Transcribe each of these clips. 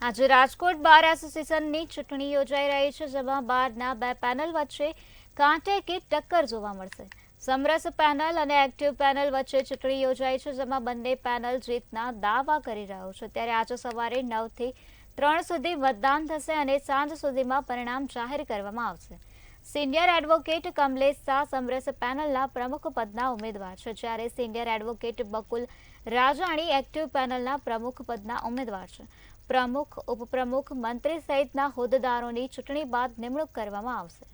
આજે રાજકોટ બાર એસોસિએશનની ચૂંટણી યોજાઈ રહી છે, જેમાં બારના બે પેનલ વચ્ચે કાંટે કે ટક્કર જોવા મળશે. સમરસ પેનલ અને એક્ટિવ પેનલ વચ્ચે ચૂંટણી યોજાઈ છે, જેમાં બંને પેનલ જીતના દાવા કરી રહ્યો છે. ત્યારે આજે સવારે 9 થી 3 સુધી મતદાન થશે અને સાંજ સુધીમાં પરિણામ જાહેર કરવામાં આવશે. સિનિયર એડવોકેટ કમલેશ શાહ સમરસ પેનલના પ્રમુખ પદના ઉમેદવાર છે, જ્યારે senior advocate Bakul Rajali active પેનલના પ્રમુખ પદના ઉમેદવાર છે. પ્રમુખ, ઉપપ્રમુખ, મંત્રી સહિતના હોદ્દેદારોની ચૂંટણી બાદ નિમણૂક કરવામાં આવશે.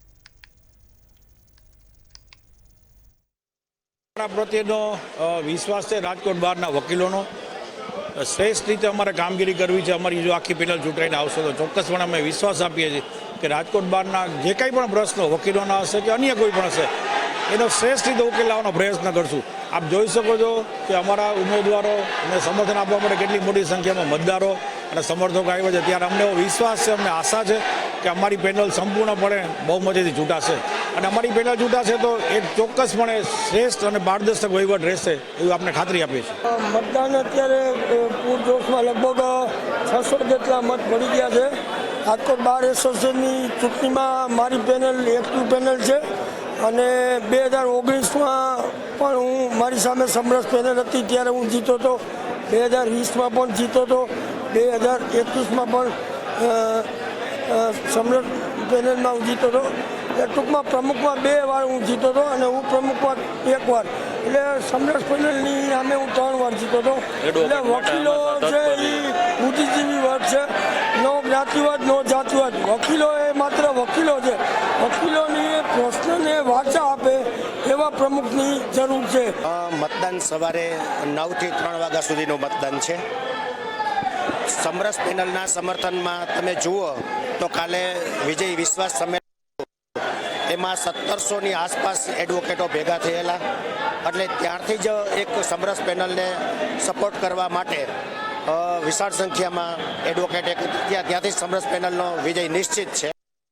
પ્રત્યેનો વિશ્વાસ છે રાજકોટ બારના વકીલોનો. શ્રેષ્ઠ રીતે અમારે કામગીરી કરવી છે. અમારી જો આખી પેનલ ચૂંટાઈને આવશે તો ચોક્કસપણે અમે વિશ્વાસ આપીએ છીએ કે રાજકોટ બારના જે કંઈ પણ પ્રશ્નો વકીલોના હશે કે અન્ય કોઈ પણ હશે એનો શ્રેષ્ઠ રીતે ઉકેલ લાવવાનો પ્રયત્ન કરશું. આપ જોઈ શકો છો કે અમારા ઉમેદવારોને સમર્થન આપવા માટે કેટલી મોટી સંખ્યામાં મતદારો અને સમર્થકો આવ્યા છે. ત્યારે અમને એવો વિશ્વાસ છે, અમને આશા છે કે અમારી પેનલ સંપૂર્ણપણે બહુમતીથી ચૂંટાશે અને અમારી પેનલ ચૂંટાશે તો એ ચોક્કસપણે શ્રેષ્ઠ અને પારદર્શક વહીવટ રહેશે એવી આપણે ખાતરી આપીએ છીએ. મતદાન અત્યારે પૂરજોશમાં લગભગ 600 જેટલા મત પડી ગયા છે. રાજકોટ બાર એસોસિએશનની ચૂંટણીમાં મારી પેનલ એક્ટિવ પેનલ છે અને 2019માં પણ હું મારી સામે સમરસ પેનલ હતી ત્યારે હું જીતો હતો. 2020માં પણ જીતો હતો. 2021માં પણ સમરસ પેનલમાં હું જીતો હતો. ટૂંકમાં પ્રમુખમાં 2 વાર હું જીતો હતો અને ઉપપ્રમુખમાં 1 વાર. એટલે સમરસ પેનલની સામે હું 3 વાર જીતો હતો. એટલે વકીલો છે એ બુદ્ધિજીવી વર્ગ છે, નો જ્ઞાતિવાદ નો જાતિવાદ. વકીલો એ માત્ર વકીલો છે. વકીલોની પ્રશ્નને વાચા આપે એવા પ્રમુખની જરૂર છે. મતદાન સવારે 9 થી 3 વાગ્યા સુધીનું મતદાન છે. સમરસ પેનલના સમર્થનમાં તમે જુઓ તો કાલે વિજય વિશ્વાસ સંમેલન એમાં 1700ની આસપાસ એડવોકેટો ભેગા થયેલા. એટલે ત્યારથી જ એક સમરસ પેનલને સપોર્ટ કરવા માટે વિશાળ સંખ્યામાં એડવોકેટ ત્યાંથી સમરસ પેનલનો વિજય નિશ્ચિત છે.